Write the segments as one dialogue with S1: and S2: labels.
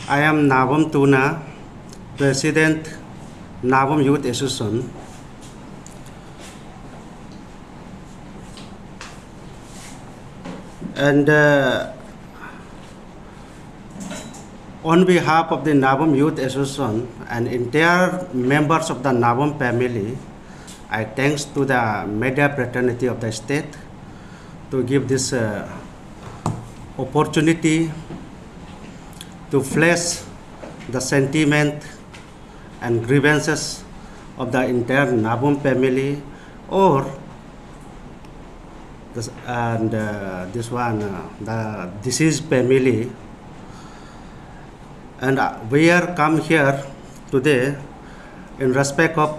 S1: I am Nabum Tuna, President, Nabum Youth Association. And on behalf of the Nabum Youth Association and entire members of the Nabum family, I thanks to the media fraternity of the state to give this opportunity to flesh the sentiment and grievances of the entire Nabum family, or this, and this one, the deceased family. And we are come here today in respect of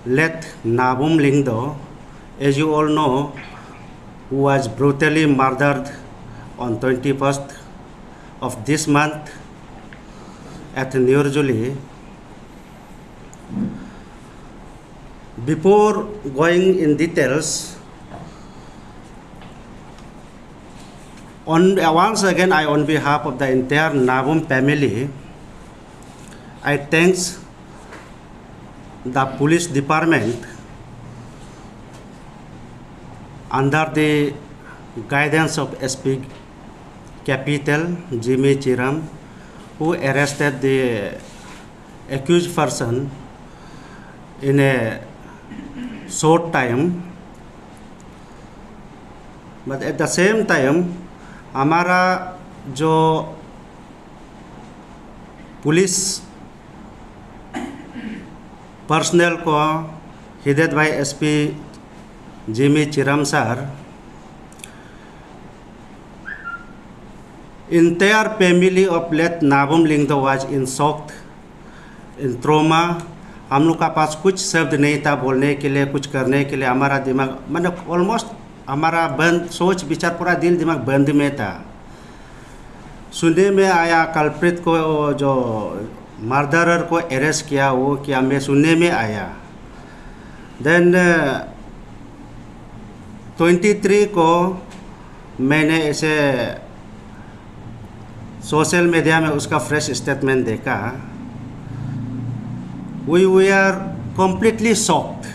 S1: late Nabum Lyngdoh, as you all know, who was brutally murdered on 21st of this month at Nurjuli. Before going in details, once again, on behalf of the entire Nabum family, I thanks the police department under the guidance of SP Capital Jimmy Chiram, who arrested the accused person in a short time. But at the same time, हमारा जो police personal को हिदायत भाई SP Jimmy Chiram sir, entire family of late Nabum Lyngdoh was in shock, in trauma. हम लोग का पास कुछ शब्द नहीं था बोलने के लिए, कुछ करने के लिए. हमारा दिमाग मतलब ऑलमोस्ट हमारा बंद, सोच विचार पूरा दिल दिमाग बंद में था. सुनने में आया कल्प्रिट को, जो मर्डरर को अरेस्ट किया, वो क्या मैं सुनने में आया. देन 23 को मैंने ऐसे सोशल मीडिया में उसका फ्रेश स्टेटमेंट देखा. We were completely shocked.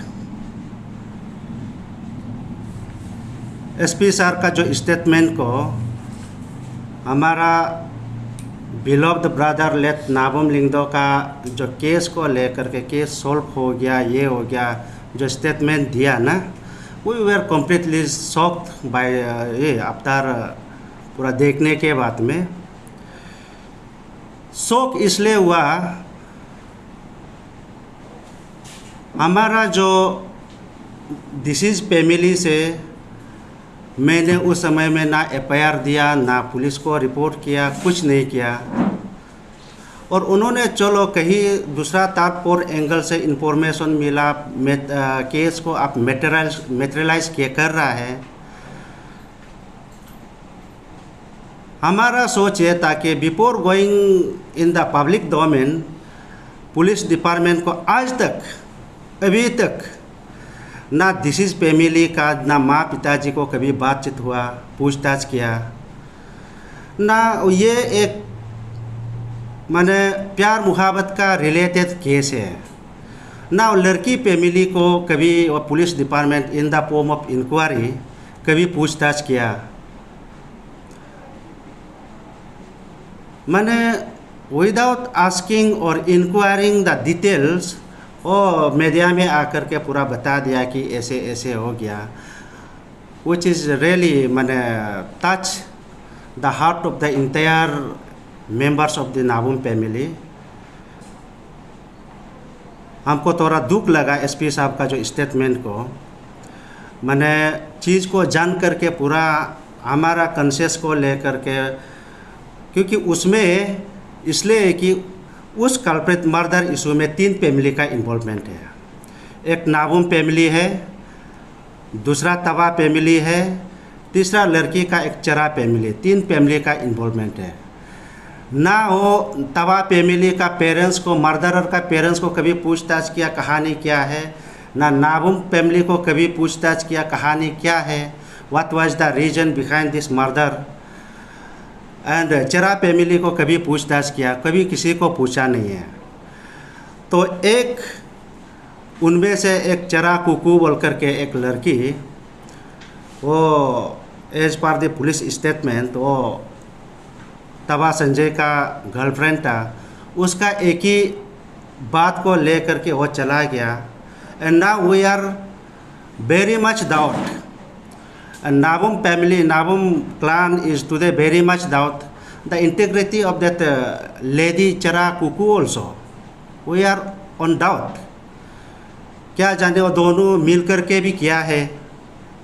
S1: SP sir का जो स्टेटमेंट को, हमारा बिलोव्ड ब्रदर लेट नाबम लिंगदो का जो केस को लेकर के केस सॉल्व हो गया, ये हो गया, जो स्टेटमेंट दिया ना, we were completely shocked by ये आफ्टर पूरा देखने के बाद में. शौक इसलिए हुआ, हमारा जो डिसीज फैमिली से मैंने उस समय में ना FIR दिया, ना पुलिस को रिपोर्ट किया, कुछ नहीं किया. और उन्होंने चलो कहीं दूसरा थर्ड एंगल से इंफॉर्मेशन मिला, केस को आप मेटेरियलाइज किया कर रहा है. हमारा सोच है ताकि before going in the public domain, police department को आज तक, अभी तक ना डिसीज फैमिली का, ना माँ पिताजी को कभी बातचीत हुआ, पूछताछ किया ना. ये एक माने प्यार मुहब्बत का रिलेटेड केस है ना. लड़की फैमिली को कभी police department in the form of inquiry कभी पूछताछ किया. माने विदाउट आस्किंग और इंक्वायरिंग द डिटेल्स, और मीडिया में आकर के पूरा बता दिया कि ऐसे ऐसे हो गया. विच इज़ रियली माने touch the heart of the entire members of the Nabam family. हमको थोड़ा दुख लगा SP साहब का जो स्टेटमेंट को. मैंने चीज़ को जान करके पूरा हमारा कंसेस को लेकर के, क्योंकि उसमें इसलिए कि उस कल्प्रिट मर्डर इशू में 3 फैमिली का इन्वॉल्वमेंट है. एक नाबुम फैमिली है, दूसरा तवा फैमिली है, तीसरा लड़की का एक चरा फैमिली. 3 फैमिली का इन्वॉल्वमेंट है. ना वो तवा फैमिली का पेरेंट्स को, मर्डरर का पेरेंट्स को कभी पूछताछ किया, कहानी क्या है, ना नाबुम फैमिली को कभी पूछताछ किया, कहानी क्या है, what was the reason behind this murder. And चरा फैमिली को कभी पूछताछ किया, कभी किसी को पूछा नहीं है। तो एक उनमें से एक चरा कुकू बोल करके एक लड़की, वो as per the police statement वो तबा संजय का गर्लफ्रेंड था, उसका एक ही बात को ले करके वो चला गया। And now we are very much doubt, and Nabum family, Nabum clan is today very much doubt the integrity of that lady Chara Kuku also. We are on doubt. क्या जाने वो दोनों मिल कर के भी किया है,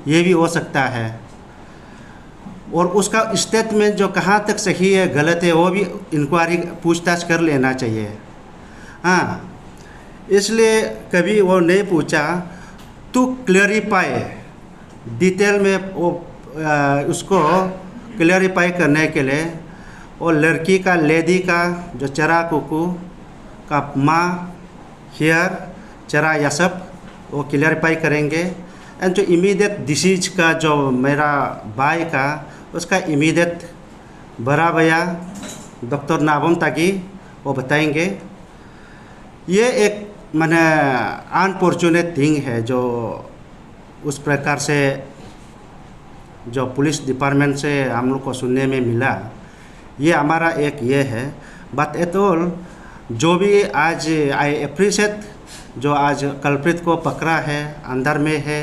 S1: ये भी हो सकता है। और उसका स्टेटमेंट जो कहाँ तक सही है गलत है वो भी इंक्वायरी पूछताछ कर लेना चाहिए। हाँ, इसलिए कभी वो नहीं पूछा टू क्लैरिफाई डिटेल में वो उसको क्लैरिफाई करने के लिए वो लड़की का लेडी का जो चरा कुकू का माँ हियर चरा यसप वो क्लैरिफाई करेंगे। एंड जो इमीडिएट डिसीज का जो मेरा भाई का उसका इमीडिएट बड़ा भैया डॉक्टर नाबम ताकि वो बताएंगे। ये एक मैंने अनफॉर्चुनेट थिंग है जो उस प्रकार से जो पुलिस डिपार्टमेंट से हम लोग को सुनने में मिला। ये हमारा एक ये है। बट एट ऑल जो भी आज आई अप्रिशिएट जो आज कल्प्रिट को पकड़ा है अंदर में है,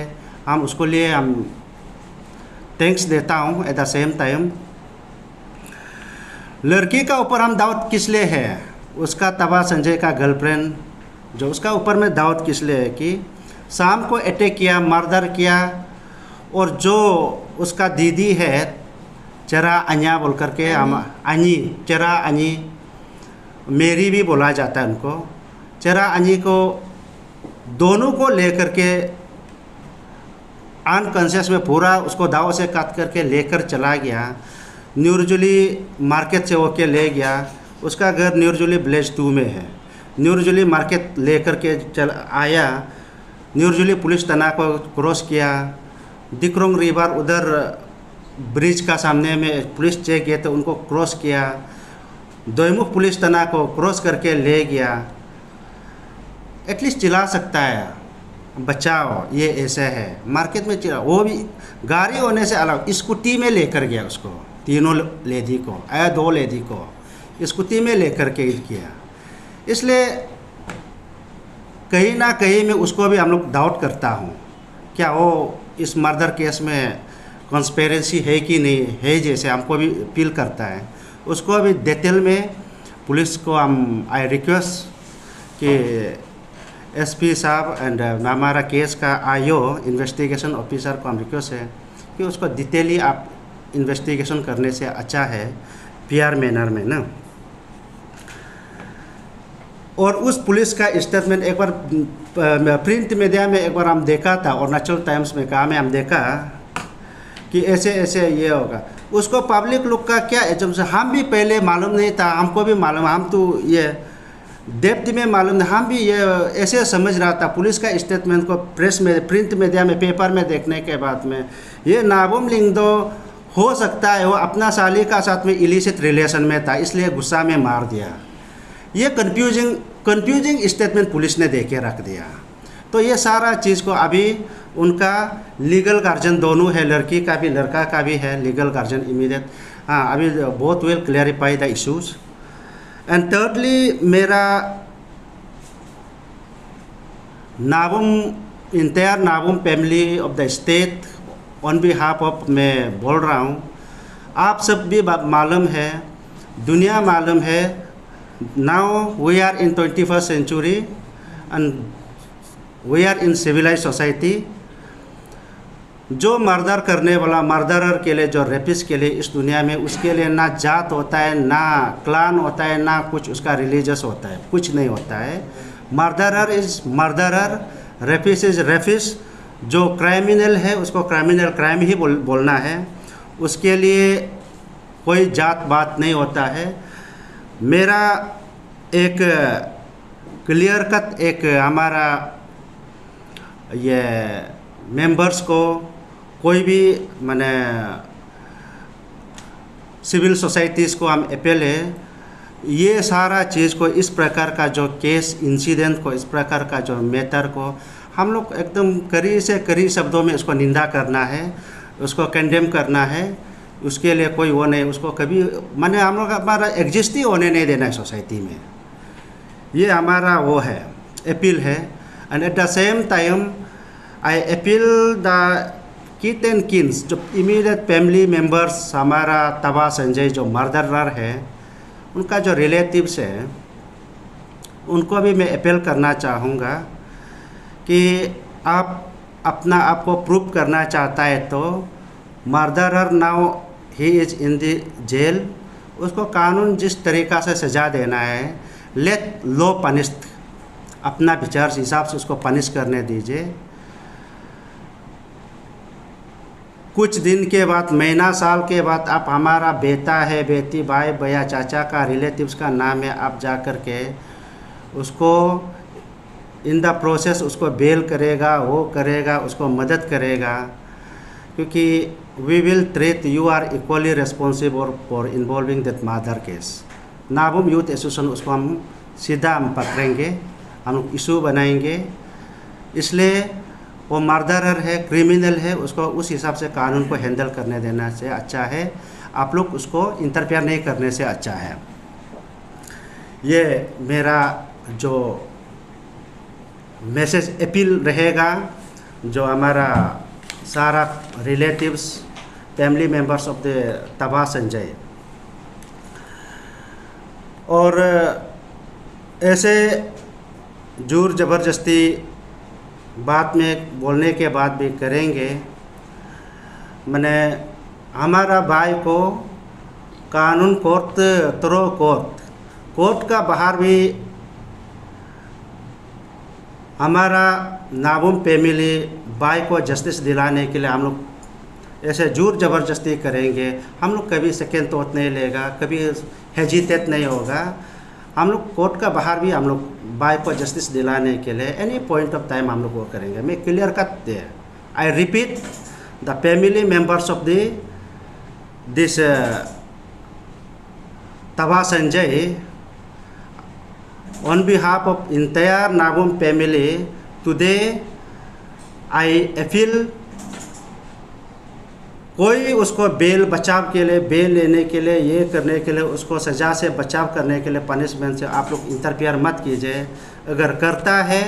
S1: हम उसको लिए हम थैंक्स देता हूँ। एट द सेम टाइम लड़की का ऊपर हम डाउट किस लिए है, उसका तबा संजय का गर्लफ्रेंड जो उसका ऊपर में डाउट किस लिए है कि शाम को अटैक किया, मर्डर किया। और जो उसका दीदी है चरा अन्या बोल करके हम अनी चरा अनी मेरी भी बोला जाता है उनको, चरा अनी को दोनों को लेकर के अनकॉन्शियस में पूरा उसको दाव से काट करके लेकर चला गया। न्यूरजुली मार्केट से होके ले गया। उसका घर न्यूरजुली विलेज 2 में है। न्यूरजुली मार्केट लेकर के चल आया। न्यूरजुली पुलिस थाना को क्रॉस किया। दिक्रोंग रिवर उधर ब्रिज का सामने में पुलिस चेक किए तो उनको क्रॉस किया। दोईमुख पुलिस थाना को क्रॉस करके ले गया। एटलीस्ट चिल्ला सकता है बचाओ ये ऐसे है, मार्केट में चिल्ला। वो भी गाड़ी होने से अलग स्कूटी में लेकर गया उसको, तीनों लेडी को 2 लेडी को स्कूटी में लेकर के किया। इसलिए कहीं ना कहीं में उसको भी हम लोग डाउट करता हूँ क्या वो इस मर्डर केस में कॉन्स्पेरेंसी है कि नहीं है, जैसे हमको भी फील करता है। उसको भी डिटेल में पुलिस को हम आई रिक्वेस्ट कि एसपी साहब एंड हमारा केस का आईओ इन्वेस्टिगेशन ऑफिसर को हम रिक्वेस्ट है कि उसको डिटेली आप इन्वेस्टिगेशन करने से अच्छा है पीआर मैनर में ना। और उस पुलिस का स्टेटमेंट एक बार प्रिंट मीडिया में एक बार हम देखा था, अरुणाचल टाइम्स में कहा में हम देखा कि ऐसे ऐसे ये होगा। उसको पब्लिक लोग का क्या एजम्पशन, हम भी पहले मालूम नहीं था, हमको भी मालूम, हम तो ये डेप्थ में मालूम नहीं, हम भी ये ऐसे समझ रहा था। पुलिस का स्टेटमेंट को प्रेस में प्रिंट मीडिया में पेपर में देखने के बाद में ये नाबम लिंगदो हो सकता है वो अपना साली का साथ में इलिसिट रिलेशन में था, इसलिए गुस्सा में मार दिया। ये कंफ्यूजिंग स्टेटमेंट पुलिस ने दे के रख दिया। तो ये सारा चीज़ को अभी उनका लीगल गार्जियन दोनों है, लड़की का भी लड़का का भी है लीगल गार्जियन इमीडिएट। हाँ, अभी both will clarify the issues. And thirdly मेरा Nabam entire Nabam family of the state on behalf of मैं बोल रहा हूँ, आप सब भी मालूम है, दुनिया मालूम है, now we are in 21st century and we are in civilise society. जो मर्डर करने वाला मर्डरर के लिए, जो रेपिस्ट के लिए इस दुनिया में, उसके लिए ना जात होता है, ना क्लान होता है, ना कुछ उसका रिलीजियस होता है, कुछ नहीं होता है। Murderer is murderer, rapist is rapist. जो क्राइमिनल है उसको क्राइमिनल क्राइम ही बोलना है, उसके लिए कोई जात बात नहीं होता है। मेरा एक क्लियर कट एक हमारा ये मेंबर्स को कोई भी मैंने सिविल सोसाइटीज़ को हम अपील है, ये सारा चीज़ को, इस प्रकार का जो केस इंसिडेंट को, इस प्रकार का जो मैटर को हम लोग एकदम कड़ी से कड़ी शब्दों में उसको निंदा करना है, उसको कंडेम करना है। उसके लिए कोई वो नहीं, उसको कभी माने हम लोग हमारा एग्जिस्ट ही होने नहीं देना है सोसाइटी में। ये हमारा वो है, अपील है। And at the same time I appeal the kid and Keynes, जो इमीडिएट फैमिली मेम्बर्स हमारा तबा संजय जो मर्डरर है, उनका जो रिलेटिव्स है, उनको भी मैं अपील करना चाहूँगा कि आप अपना आप को प्रूव करना चाहता है तो murderer now he is in the jail, उसको कानून जिस तरीक़ा से सज़ा देना है, लेट लो पनिश, अपना विचार हिसाब से उसको पनिश करने दीजिए। कुछ दिन के बाद, महीना साल के बाद आप हमारा बेटा है, बेटी, भाई, भैया, चाचा का, रिलेटिव्स का नाम है, आप जा कर के उसको इन द प्रोसेस उसको बेल करेगा, वो करेगा, उसको मदद करेगा, क्योंकि we will treat you are equally responsible for involving that murder case. Nabam youth association उसको हम सीधा हम पकड़ेंगे, हम इशू बनाएंगे। इसलिए वो मर्डरर है, क्रिमिनल है, उसको उस हिसाब से कानून को हैंडल करने देना से अच्छा है। आप लोग उसको इंटरफेयर नहीं करने से अच्छा है। ये मेरा जो मैसेज अपील रहेगा, जो हमारा सारा relatives, family members of the तबा संजय, और ऐसे जोर ज़बरदस्ती बात में बोलने के बाद भी करेंगे। मैंने हमारा भाई को कानून कोर्ट त्रो कोर्ट का बाहर भी हमारा नाबुम फैमिली भाई को जस्टिस दिलाने के लिए हम लोग ऐसे जोर ज़बरदस्ती करेंगे। हम लोग कभी सेकेंड थॉट नहीं लेगा, कभी हेजिटेट नहीं होगा। हम लोग कोर्ट का बाहर भी हम लोग भाई को जस्टिस दिलाने के लिए एनी पॉइंट ऑफ टाइम हम लोग वो करेंगे। मैं clear cut they, I repeat, the family members of this तबा Sanjay, on behalf of entire Nabum family, today I appeal, कोई उसको बेल बचाव के लिए, बेल लेने के लिए, ये करने के लिए, उसको सज़ा से बचाव करने के लिए, पनिशमेंट से आप लोग इंटरफेयर मत कीजिए। अगर करता है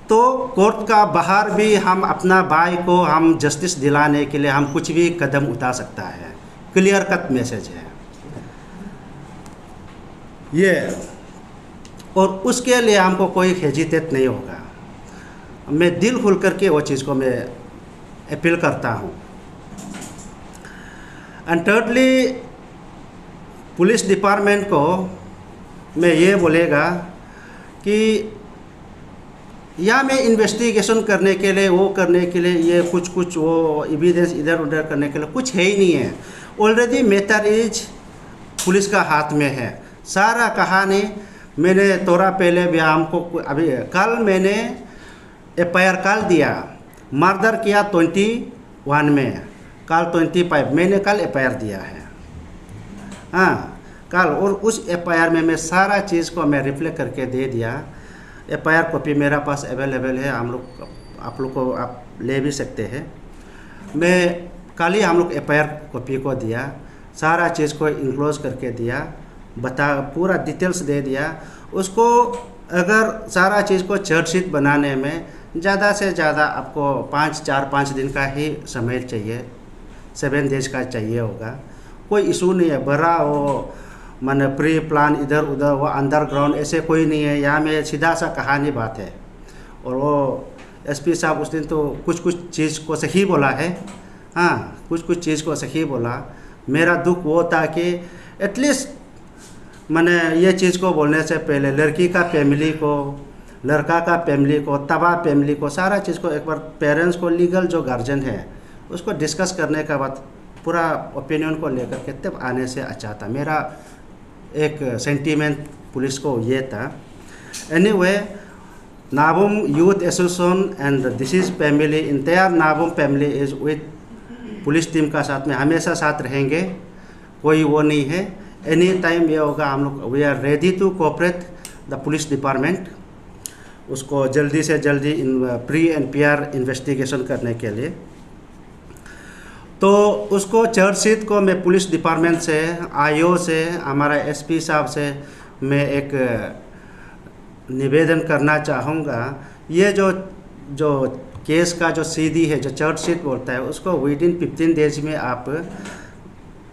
S1: तो कोर्ट का बाहर भी हम अपना भाई को हम जस्टिस दिलाने के लिए हम कुछ भी कदम उठा सकता है। क्लियर कट मैसेज है ये, और उसके लिए हमको कोई हेजिटेट नहीं होगा। मैं दिल खुल करके वो चीज़ को मैं अपील करता हूँ। एंड थर्डली, पुलिस डिपार्टमेंट को मैं ये बोलेगा कि या मैं इन्वेस्टिगेशन करने के लिए, वो करने के लिए, ये कुछ वो एविडेंस इधर उधर करने के लिए कुछ है ही नहीं है। ऑलरेडी मैटर इज पुलिस का हाथ में है। सारा कहानी मैंने थोड़ा पहले भी हमको, अभी कल मैंने FIR कल दिया, मर्डर किया 21 में, कल 25 मैंने कल FIR दिया है। हाँ कल, और उस FIR में मैं सारा चीज़ को मैं रिफ्लेक्ट करके दे दिया। FIR कॉपी मेरा पास अवेलेबल है, हम लोग आप लोग को आप ले भी सकते हैं। मैं कल ही हम लोग FIR कॉपी को दिया, सारा चीज़ को इंक्लोज करके दिया, पूरा डिटेल्स दे दिया उसको। अगर सारा चीज़ को चार्जशीट बनाने में ज़्यादा से ज़्यादा आपको 4-5 दिन का ही समय चाहिए, 7 डेज का चाहिए होगा। कोई इशू नहीं है, बड़ा वो मैंने प्री प्लान इधर उधर वो अंडरग्राउंड ऐसे कोई नहीं है। यहाँ में सीधा सा कहानी बात है। और वो SP साहब उस दिन तो कुछ चीज़ को सही बोला है। हाँ कुछ चीज़ को सही बोला। मेरा दुख वो था कि एटलीस्ट मैंने ये चीज़ को बोलने से पहले लड़की का फैमिली को, लड़का का फैमिली को, तबा फैमिली को, सारा चीज़ को एक बार पेरेंट्स को, लीगल जो गार्जियन है उसको डिस्कस करने का बाद पूरा ओपिनियन को लेकर के तब आने से अच्छा था। मेरा एक सेंटीमेंट पुलिस को ये था। Anyway, Nabam youth association and this is family, entire Nabam family is with police team का साथ में हमेशा साथ रहेंगे। कोई वो नहीं है। एनी टाइम ये होगा, हम लोग we are ready to cooperate the police department, उसको जल्दी से जल्दी प्री एंड पीआर इन्वेस्टिगेशन करने के लिए। तो उसको चार्जशीट को मैं पुलिस डिपार्टमेंट से, आईओ से, हमारा एसपी साहब से मैं एक निवेदन करना चाहूँगा। ये जो केस का जो सीडी है, जो चार्जशीट बोलता है, उसको विदिन 15 डेज में आप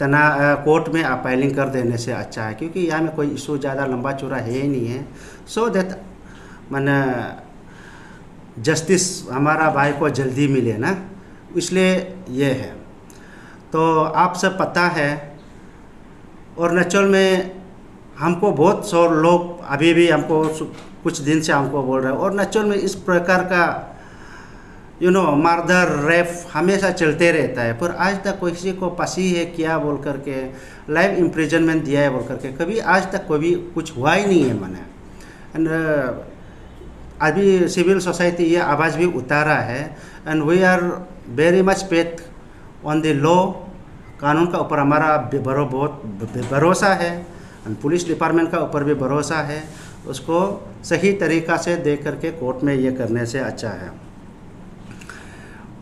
S1: कोर्ट में आप फाइलिंग कर देने से अच्छा है, क्योंकि यहाँ में कोई इशू ज़्यादा लंबा चौड़ा है ही नहीं है। सो दैट माने जस्टिस हमारा भाई को जल्दी मिले ना, इसलिए ये है। तो आप सब पता है, अरुणाचल में हमको बहुत सौ लोग अभी भी हमको कुछ दिन से हमको बोल रहे हैं, अरुणाचल में इस प्रकार का मर्डर रेप हमेशा चलते रहता है, पर आज तक किसी को फांसी है क्या बोल करके, लाइफ इम्प्रिजनमेंट दिया है बोल करके कभी आज तक कभी कुछ हुआ ही नहीं है मैंने। एंड अभी सिविल सोसाइटी ये आवाज़ भी उतारा है, and we are very much paid on the law. कानून का ऊपर हमारा बहुत भरोसा है, एंड पुलिस डिपार्टमेंट का ऊपर भी भरोसा है। उसको सही तरीक़ा से देख करके कोर्ट में ये करने से अच्छा है,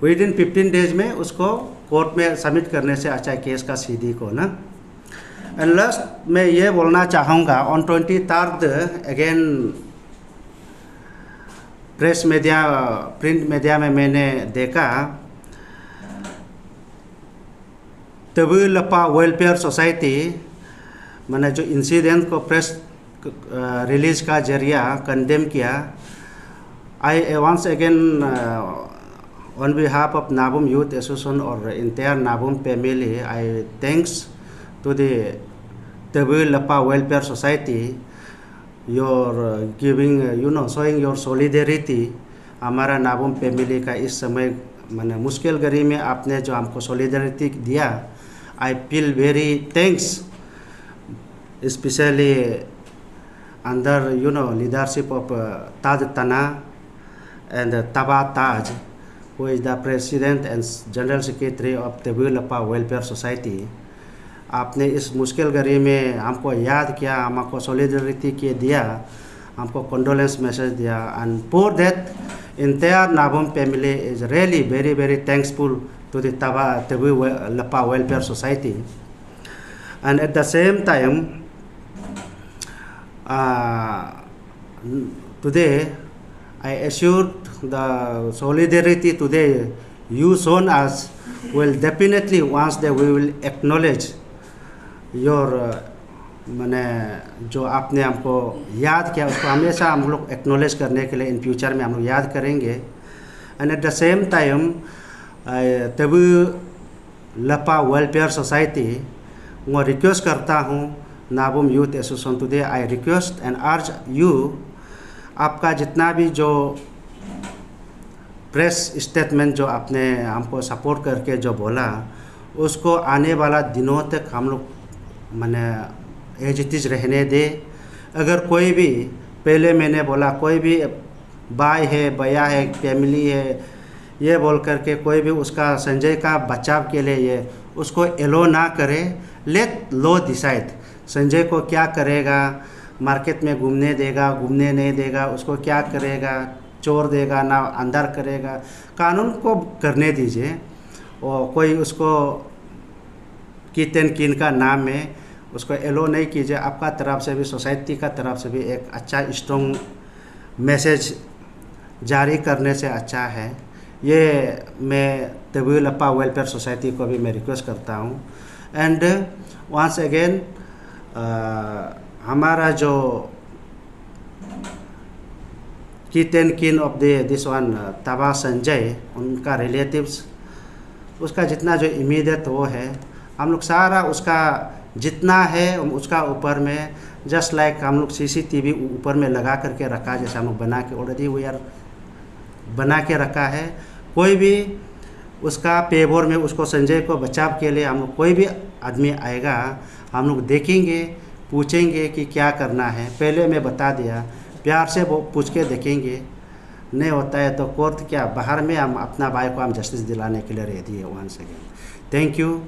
S1: विदिन 15 डेज में उसको कोर्ट में सबमिट करने से अच्छा है केस का सीडी को ना। एंड लास्ट मैं ये बोलना चाहूँगा, on 23rd again press media, print media में मैंने देखा तबु लपा वेलफेयर सोसाइटी मैंने जो इंसिडेंट को प्रेस रिलीज का जरिया कंडेम किया। I once again on behalf of Nabum Youth Association or entire Nabum family, I thanks to the Tabu Lapa Welfare Society, your giving, showing your solidarity। हमारा नाबुम family का इस समय मैंने मुश्किल घड़ी में आपने जो हमको solidarity दिया, I feel very thanks, especially under leadership of Taj Tana and Taba Taj, who is the president and general secretary of Tabu Lapa Welfare Society। आपने इस मुश्किल घड़ी में हमको याद किया, हमको सॉलिडरिटी के दिया, हमको कंडोलेंस मैसेज दिया, and for that entire Nabum family is really very very thankful to the Tabu Lapa Welfare Society। And at the same time, today I assured the solidarity today you shown us will definitely once that we will acknowledge your मैंने जो आपने हमको याद किया उसको हमेशा हम लोग एक्नॉलेज करने के लिए इन फ्यूचर में हम लोग याद करेंगे। And at the same time Tabu Lapa welfare society मैं रिक्वेस्ट करता हूँ Nabam youth association today I request and urge you, आपका जितना भी जो प्रेस स्टेटमेंट जो आपने हमको सपोर्ट करके जो बोला, उसको आने वाला दिनों तक हम लोग मैंने एज इट इज़ रहने दे। अगर कोई भी, पहले मैंने बोला, कोई भी भाई है, भैया है, फैमिली है, ये बोल करके कोई भी उसका संजय का बचाव के लिए ये उसको एलो ना करे। लेट लॉ डिसाइड संजय को क्या करेगा, मार्केट में घूमने देगा, घूमने नहीं देगा, उसको क्या करेगा, चोर देगा ना अंदर करेगा, कानून को करने दीजिए। और कोई उसको कितन किन का नाम में उसको एलो नहीं कीजिए। आपका तरफ से भी, सोसाइटी का तरफ से भी एक अच्छा स्ट्रॉन्ग मैसेज जारी करने से अच्छा है। ये मैं तबु लपा वेलफेयर सोसाइटी को भी मैं रिक्वेस्ट करता हूँ। एंड वंस अगेन हमारा जो कितन किन ऑफ दिस वन तबा संजय, उनका रिलेटिव्स, उसका जितना जो इमीडिएट वो है, हम लोग सारा उसका जितना है उसका ऊपर में जस्ट लाइक हम लोग सीसीटीवी ऊपर में लगा करके रखा, जैसे हम लोग बना के ऑलरेडी वी आर बना के रखा है। कोई भी उसका पेवर में उसको संजय को बचाव के लिए हम लोग कोई भी आदमी आएगा, हम लोग देखेंगे, पूछेंगे कि क्या करना है। पहले मैं बता दिया, प्यार से वो पूछ के देखेंगे, नहीं होता है तो कोर्ट क्या बाहर में हम अपना भाई को हम जस्टिस दिलाने के लिए रेडी है। Once again thank you.